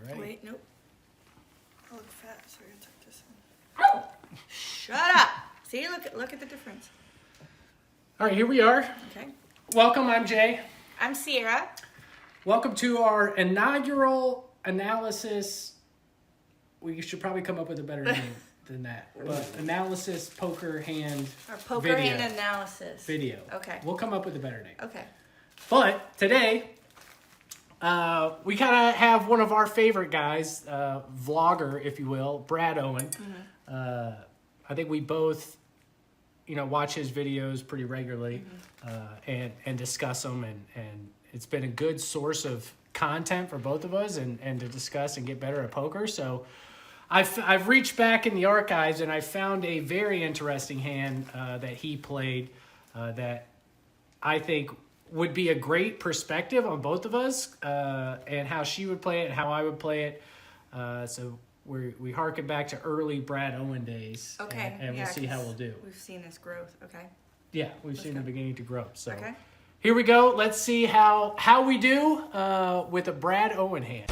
right? Wait, nope. I look fat, so I gotta tuck this in. Shut up! See, look at the difference. All right, here we are. Okay. Welcome, I'm Jay. I'm Ciara. Welcome to our inaugural analysis. We should probably come up with a better name than that. But analysis poker hand Our poker video. hand analysis. Video. Okay. We'll come up with a better name. Okay. But today, we kind of have one of our favorite guys, vlogger, if you will, Brad Owen. Mm-hmm. I think we both, watch his videos pretty regularly, and discuss them, and it's been a good source of content for both of us, and to discuss and get better at poker. So I've reached back in the archives, and I found a very interesting hand that he played that I think would be a great perspective on both of us, and how she would play it and how I would play it. So we harken back to early Brad Owen days. Okay. And we'll see how we'll do. We've seen this growth. Okay. Yeah, we've seen the beginning to grow. So Okay. here we go. Let's see how we do with a Brad Owen hand.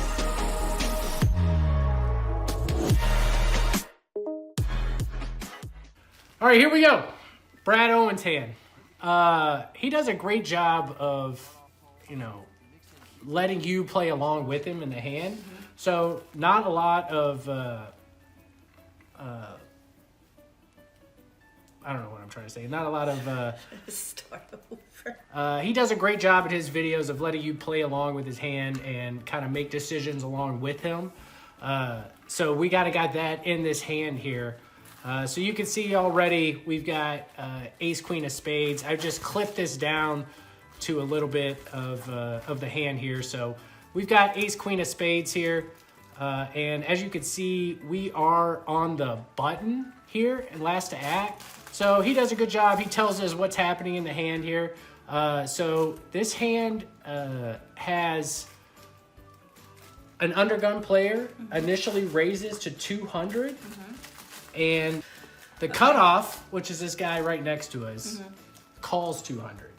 All right, here we go. Brad Owen's hand. He does a great job of, letting you play along with him in the hand. Mm-hmm. So not a lot of, I don't know what I'm trying to say. Not a lot of, Start over. he does a great job at his videos of letting you play along with his hand and kind of make decisions along with him. So we got that in this hand here. So you can see already we've got ace, queen of spades. I've just clipped this down to a little bit of the hand here. So we've got ace, queen of spades here. And as you can see, we are on the button here and last to act. So he does a good job. He tells us what's happening in the hand here. So this hand has an undergun player initially raises to 200. And the cutoff, which is this guy right next to us, calls 200.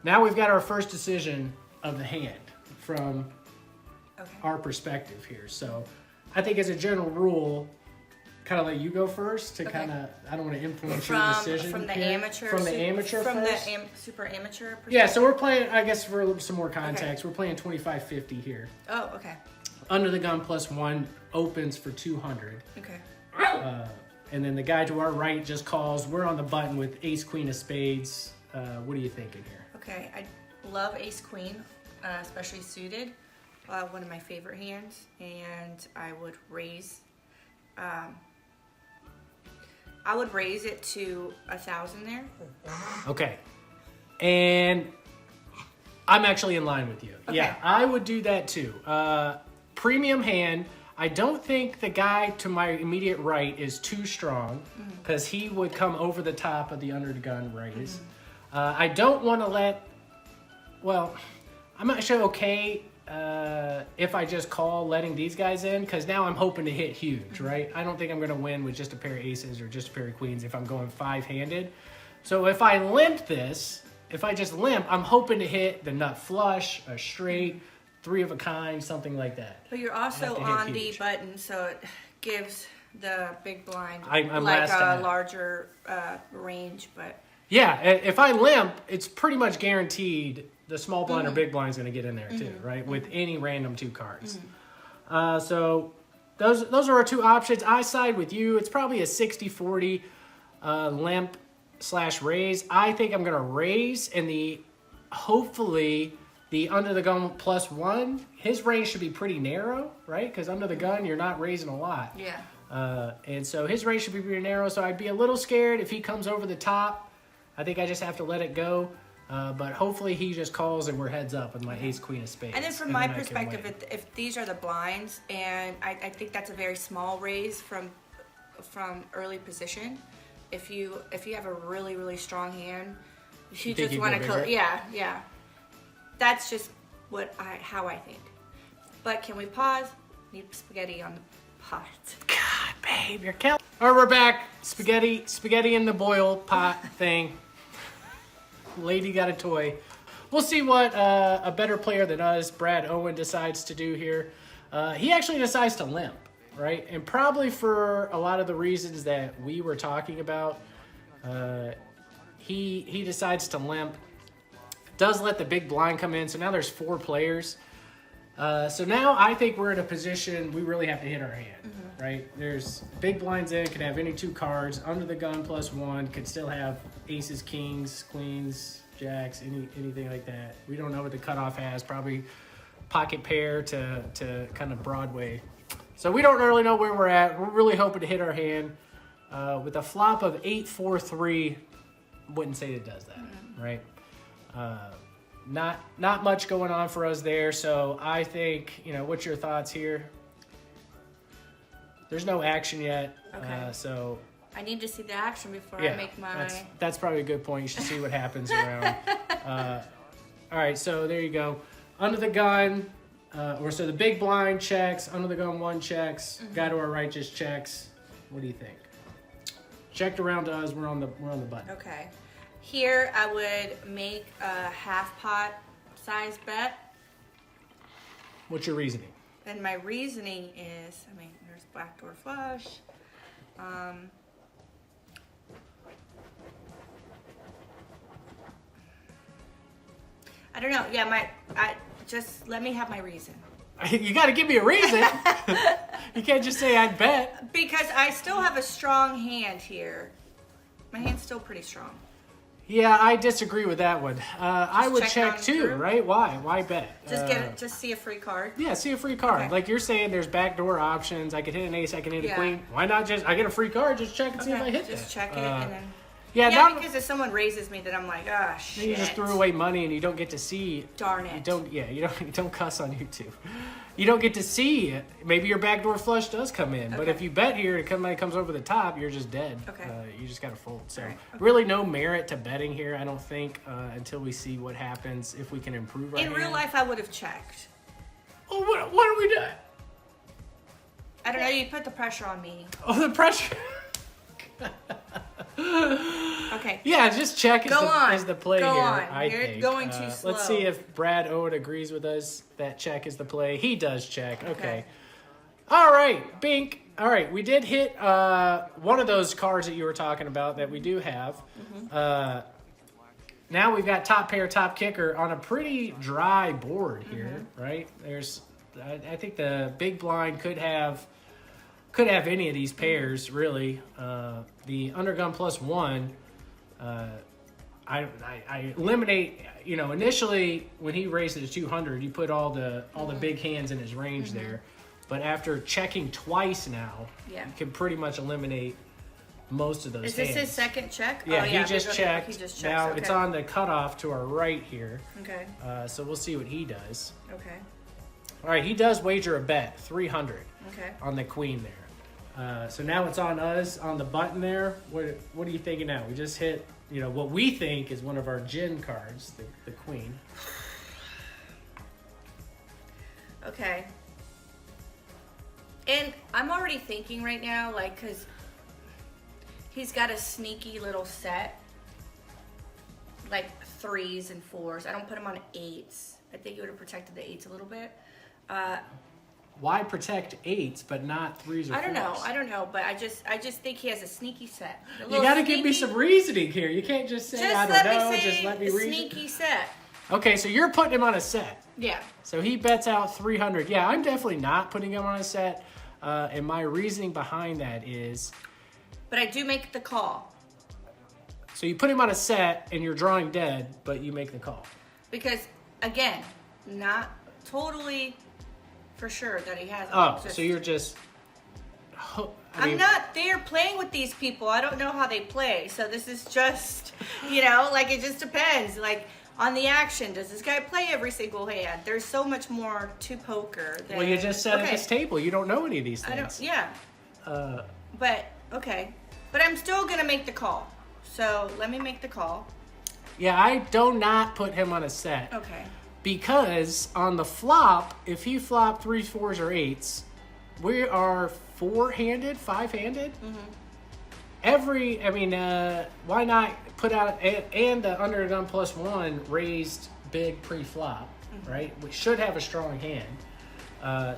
Now we've got our first decision of the hand from our perspective here. So I think as a general rule, kind of let you go first to kind of, I don't want to influence your decision. From the here. amateur? From the amateur From first? the super amateur perspective? Yeah, so we're playing, I guess for some more context, we're playing 25-50 here. Oh, okay. Under the gun +1 opens for 200. Okay. And then the guy to our right just calls. We're on the button with ace, queen of spades. What are you thinking here? Okay, I love ace queen, especially suited. One of my favorite hands, and I would raise. I would raise it to 1,000 there. Okay, and I'm actually in line with you. Okay. Yeah, I would do that too. Premium hand. I don't think the guy to my immediate right is too strong because he would come over the top of the under the gun raise. I don't want to let, I'm actually okay if I just call letting these guys in because now I'm hoping to hit huge, right? I don't think I'm going to win with just a pair of aces or just a pair of queens if I'm going five-handed. So if I limp this, if I just limp, I'm hoping to hit the nut flush, a straight, three of a kind, something like that. But you're also on the button, so it gives the big blind I'm like a larger range. But yeah, if I limp, it's pretty much guaranteed the small blind or big blind is going to get in there too, right? With any random two cards. So those are our two options. I side with you. It's probably a 60-40 limp / raise. I think I'm going to raise, and hopefully the under the gun +1, his range should be pretty narrow, right? Because under the gun, you're not raising a lot. yeah. And so his range should be pretty narrow. So I'd be a little scared if he comes over the top. I think I just have to let it go. But hopefully he just calls and we're heads up with my ace, queen of spades. And then from my perspective, if these are the blinds, and I think that's a very small raise from early position. If you have a really, really strong hand, you just want to yeah. That's just how I think. But can we pause? Need spaghetti on the pot. God, babe, you're killing. All right, we're back. Spaghetti in the boil pot thing. Lady got a toy. We'll see what a better player than us, Brad Owen, decides to do here. He actually decides to limp, right? And probably for a lot of the reasons that we were talking about, he decides to limp. Does let the big blind come in, so now there's 4 players. So now I think we're in a position we really have to hit our hand, right? There's big blinds in, could have any 2 cards. Under the gun +1, could still have aces, kings, queens, jacks, anything like that. We don't know what the cutoff has, probably pocket pair to kind of Broadway. So we don't really know where we're at. We're really hoping to hit our hand. With a flop of 8-4-3, wouldn't say it does that, right? Not much going on for us there. So I think, what's your thoughts here? There's no action yet. Okay. So I need to see the action before I make my... That's probably a good point. You should see what happens around. All right, so there you go. Under the gun, so the big blind checks. Under the gun 1 checks. Guy to our right just checks. What do you think? Checked around to us. We're on the button. Okay. Here I would make a half pot size bet. What's your reasoning? And my reasoning is, there's backdoor flush. I don't know. Yeah, just let me have my reason. You got to give me a reason. You can't just say I'd bet. Because I still have a strong hand here. My hand's still pretty strong. Yeah, I disagree with that one. I would check too, through? right? Why bet? Just see a free card. Yeah, see a free card. Okay. Like you're saying, there's backdoor options. I could hit an ace, I can hit a queen. Why not I get a free card, just check and see if I hit Just that. check it and then... Yeah, because if someone raises me, then I'm like, shit. You just threw away money and you don't get to see. Darn it. You don't cuss on YouTube. You don't get to see it. Maybe your backdoor flush does come in, but if you bet here and somebody comes over the top, you're just dead. Okay. You just got to fold. So Okay. really no merit to betting here, I don't think, until we see what happens, if we can improve our In real hand. life, I would have checked. Oh, what are we doing? I don't know. You put the pressure on me. Oh, the pressure. Okay. Yeah, just check is the play Go here, on. I You're think. going too slow. Let's see if Brad Owen agrees with us that check is the play. He does check. Okay. All right, Bink. All right, we did hit one of those cards that you were talking about that we do have. Now we've got top pair, top kicker on a pretty dry board here, right? I think the big blind could have any of these pairs, really. The undergun +1, I eliminate, initially when he raised it to 200, you put all the big hands in his range there. But after checking twice now, you can pretty much eliminate most of those hands. Is this his second check? Yeah, oh, yeah, he just checked. He just checks. Now okay. it's on the cutoff to our right here. Okay. So we'll see what he does. Okay. All right, he does wager a bet, 300 Okay. on the queen there. So now it's on us on the button there. What are you thinking now? We just hit, what we think is one of our gin cards, the queen. Okay. And I'm already thinking right now, because he's got a sneaky little set, like 3s and 4s. I don't put him on 8s. I think he would have protected the 8s a little bit. Why protect 8s but not 3s or 4s? I don't know, but I just think he has a sneaky set. You got to give me some reasoning here. You can't just say I don't know. Just let me reason. Sneaky set. Okay, so you're putting him on a set. Yeah. So he bets out 300. Yeah, I'm definitely not putting him on a set. And my reasoning behind that is... But I do make the call. So you put him on a set and you're drawing dead, but you make the call. Because, again, not totally for sure that he has... So you're just... I'm not there playing with these people. I don't know how they play. So this is just, it just depends. On the action, does this guy play every single hand? There's so much more to poker than... Well, you just sat at this table. You don't know any of these things. But, okay. But I'm still going to make the call. So let me make the call. Yeah, I do not put him on a set. Okay. Because on the flop, if he flopped 3s, 4s, or 8s, we are 4-handed, 5-handed. Why not put out, and the undergun +1 raised big pre-flop, right? We should have a strong hand.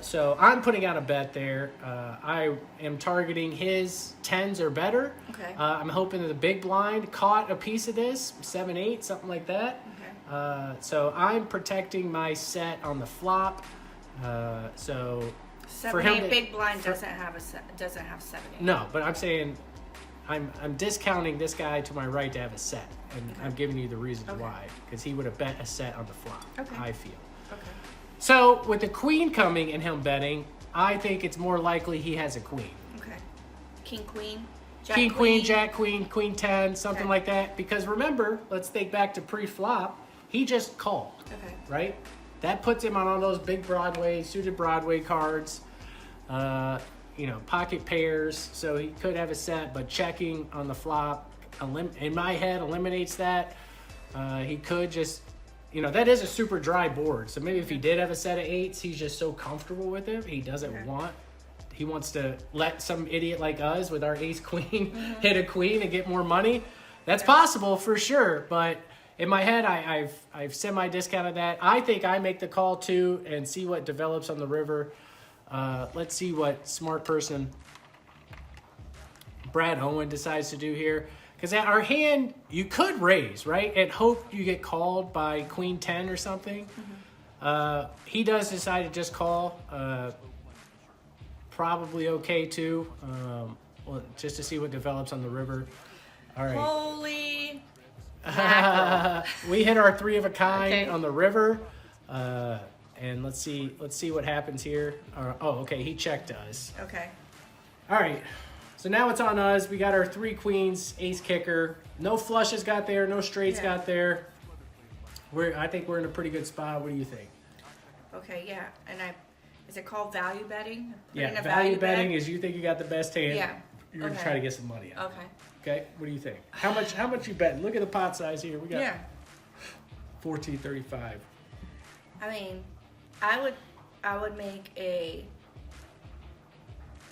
So I'm putting out a bet there. I am targeting his 10s or better. Okay. I'm hoping that the big blind caught a piece of this, 7-8, something like that. Okay. So I'm protecting my set on the flop. So for 7-8 him to, big blind doesn't have 7-8. no, but I'm saying I'm discounting this guy to my right to have a set, and Okay. I'm giving you the reasons Okay. why, because he would have bet a set on the flop. Okay. I feel. Okay. So with the queen coming and him betting, I think it's more likely he has a queen. Okay. King, queen. Jack, King, queen, jack, queen, queen 10, something Okay. like that. Because remember, let's think back to pre-flop, he just called, Okay. right? That puts him on all those big Broadway, suited Broadway cards, pocket pairs. So he could have a set, but checking on the flop, in my head, eliminates that. He could just, that is a super dry board. So maybe if he did have a set of 8s, he's just so comfortable with it. He doesn't he wants to let some idiot like us with our ace queen hit a queen and get more money. That's possible for sure. But in my head, I've semi-discounted that. I think I make the call too and see what develops on the river. Let's see what smart person Brad Owen decides to do here. Because our hand, you could raise, right? And hope you get called by queen 10 or something. He does decide to just call. Probably okay too. Just to see what develops on the river. All right. Holy mackerel. We hit our 3 of a kind Okay. on the river. And let's see what happens here. Okay, he checked us. Okay. All right. So now it's on us. We got our 3 queens, ace kicker. No flushes got there, no straights Yeah. got there. I think we're in a pretty good spot. What do you think? Okay, yeah. And is it called value betting? Yeah, Putting a value bet? betting is you think you got the best hand. Yeah. You're gonna Okay. try to get some money out. Okay. Okay. What do you think? How much you betting? Look at the pot size here. We got Yeah. 14.35. I mean, I would make a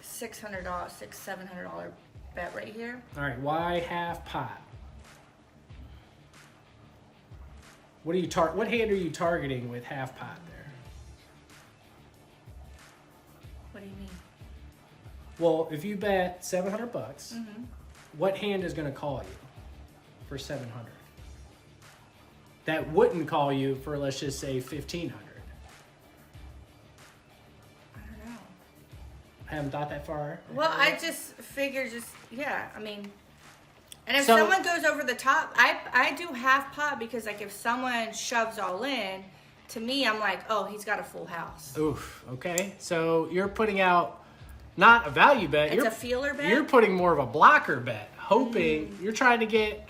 $600, $700 bet right here. All right. Why half pot? What hand are you targeting with half pot there? What do you mean? Well, if you bet $700, what hand is going to call you for 700? That wouldn't call you for, let's just say, 1,500. I don't know. Haven't thought that far. Well, I just figure I mean, and if So- someone goes over the top, I do half pot because like if someone shoves all in, to me I'm like, oh, he's got a full house. Oof. Okay. So you're putting out not a value bet. It's a feeler bet? You're putting more of a blocker bet, hoping you're trying to get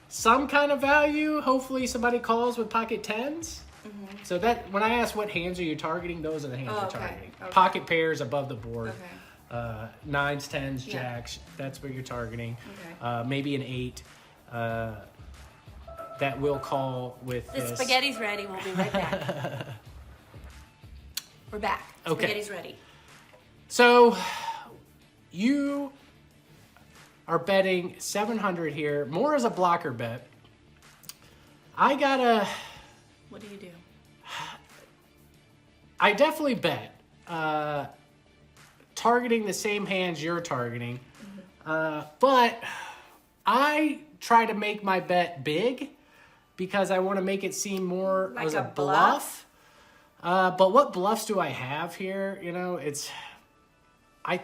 some kind of value. Hopefully somebody calls with pocket 10s. So that when I ask what hands are you targeting, those are the hands Oh, you're okay, targeting. okay. Pocket pairs above the board. Okay. 9s, 10s, Yeah. jacks. That's what you're targeting. Okay. Maybe an 8. That will call with The this. spaghetti's ready. We'll be right back. We're back. Okay. Spaghetti's ready. So you are betting 700 here, more as a blocker bet. I What do you do? I definitely bet. Targeting the same hands you're targeting. But I try to make my bet big because I want to make it seem more Like as a a bluff. But what bluffs do I have here? It's I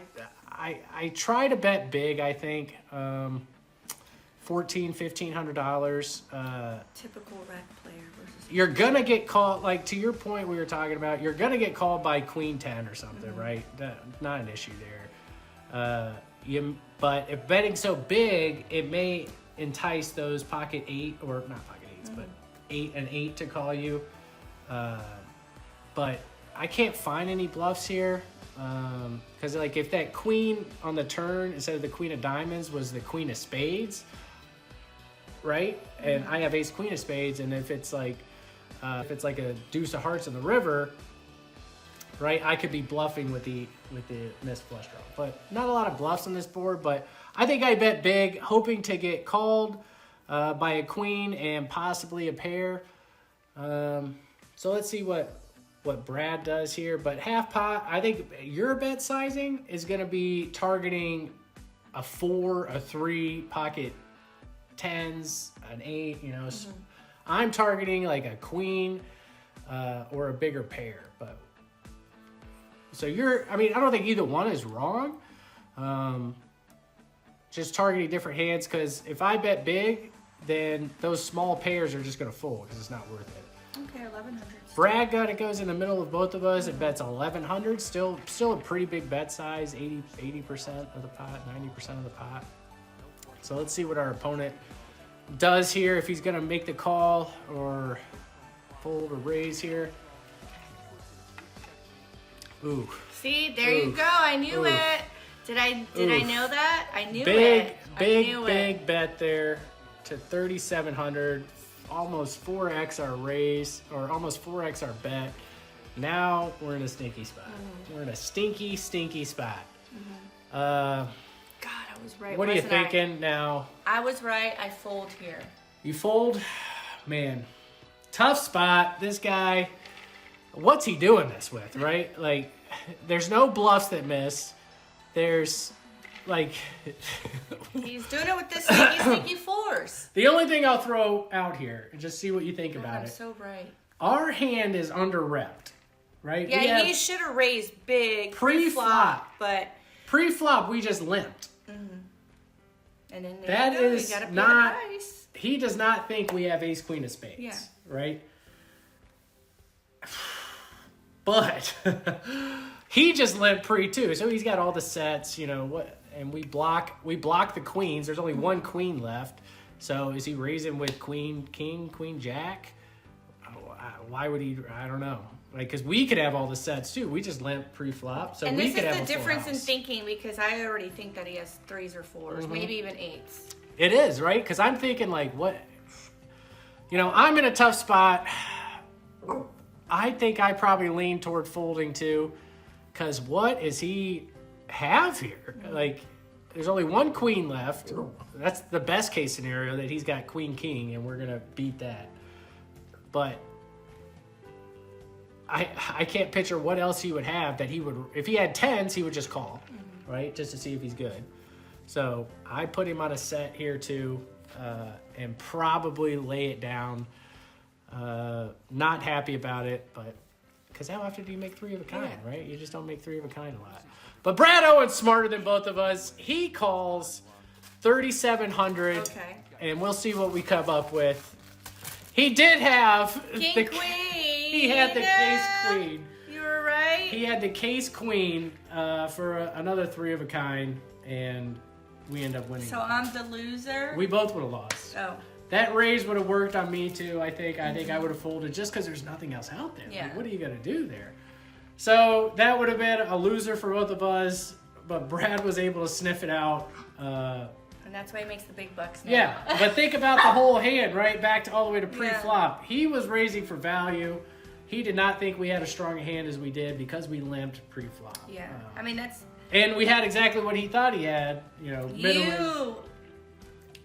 try to bet big. I think $1,500. Typical rec player versus. You're gonna get called, like to your point we were talking about. You're gonna get called by queen 10 or something, right? Not an issue there. But if betting so big, it may entice those pocket 8 or not pocket 8s, but 8 to call you. But I can't find any bluffs here. Because like if that queen on the turn instead of the queen of diamonds was the queen of spades, right? And I have ace queen of spades, and if it's like a deuce of hearts in the river, right? I could be bluffing with the missed flush draw, but not a lot of bluffs on this board. But I think I bet big, hoping to get called by a queen and possibly a pair. So let's see what what Brad does here. But half pot, I think your bet sizing is going to be targeting a 4, a 3, pocket 10s, an 8, you know. I'm targeting like a queen or a bigger pair. But so I mean, I don't think either one is wrong. Just targeting different hands, because if I bet big, then those small pairs are just going to fold because it's not worth it. Okay, 1100. Brad got it, goes in the middle of both of us. It bets 1100. Still a pretty big bet size. 80% of the pot, 90% of the pot. So let's see what our opponent does here. If he's gonna make the call or fold or raise here. Ooh. See, there you go. I knew Oof. it. Did I know that? I knew Big, it. big, I knew big it. bet there to 3,700. Almost 4x our raise, or almost 4x our bet. Now we're in a stinky spot. We're in a stinky, stinky spot. God, I was right. What are you wasn't I? thinking now? I was right. I fold here. You fold? Man, tough spot. This guy, what's he doing this with, right? Like, there's no bluffs that miss. There's, like... He's doing it with this sneaky force. The only thing I'll throw out here, and just see what you think about I'm it. so right. Our hand is under-repped, right? Yeah, he should have raised big Pre-flop. but... Pre-flop, we just limped. And then That you is gotta pay not... the price. He does not think we have ace, queen of spades. Yeah. Right? But he just limped pre too. So he's got all the sets, you know, what, and we block the queens. There's only one queen left. So is he raising with queen, king, queen, jack? Why would he? I don't know. Like, because we could have all the sets too. We just limp pre-flop, so And we this could is have the a full difference in house. thinking, because I already think that he has 3s or 4s, maybe even 8s. It is, right? Because I'm thinking, like, what? You know, I'm in a tough spot. I think I probably lean toward folding too, because what does he have here? Like, there's only one queen left. That's the best case scenario, that he's got queen, king, and we're going to beat that. But I can't picture what else he would have that he would, if he had 10s, he would just call, right? Just to see if he's good. So I put him on a set here too, and probably lay it down. Not happy about it, but because how often do you make 3 of a kind, right? You just don't make 3 of a kind a lot. But Brad Owen's smarter than both of us. He calls 3,700, Okay. and we'll see what we come up with. He did have King, queen. He had the case queen. You were right. He had the case queen for another 3 of a kind, and we end up winning. So I'm the loser? We both would have lost. Oh. That raise would have worked on me too, I think. I think I would have folded just because there's nothing else out there. Yeah. Like, what are you going to do there? So that would have been a loser for both of us, but Brad was able to sniff it out. And that's why he makes the big bucks now. Yeah, but think about the whole hand, right? Back to all the way to pre-flop. He was raising for value. He did not think we had a strong hand as we did because we limped pre-flop. Yeah. I mean, that's... And we had exactly what he thought he had, you know, minimally.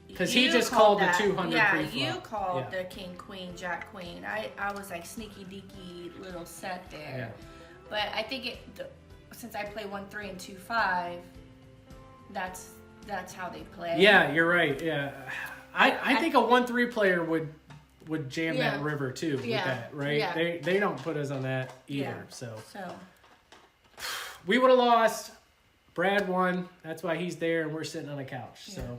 Because he you just called that. the 200 Yeah, pre-flop. you called Yeah. the king, queen, jack, queen. I was like sneaky deaky little set there. Yeah. But I think since I play 1-3 and 2-5, that's how they play. Yeah, you're right. Yeah, I think a 1-3 player would jam that Yeah. river too with Yeah. that, right? Yeah. They don't put us on that either. Yeah. So So we would have lost. Brad won. That's why he's there, and we're sitting on a couch. Yeah. So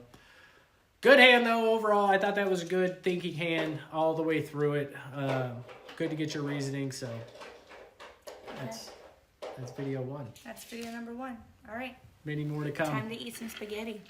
good hand though overall. I thought that was a good thinking hand all the way through it. Good to get your reasoning. So that's video 1. that's video number 1. All right. Many more to come. Time to eat some spaghetti.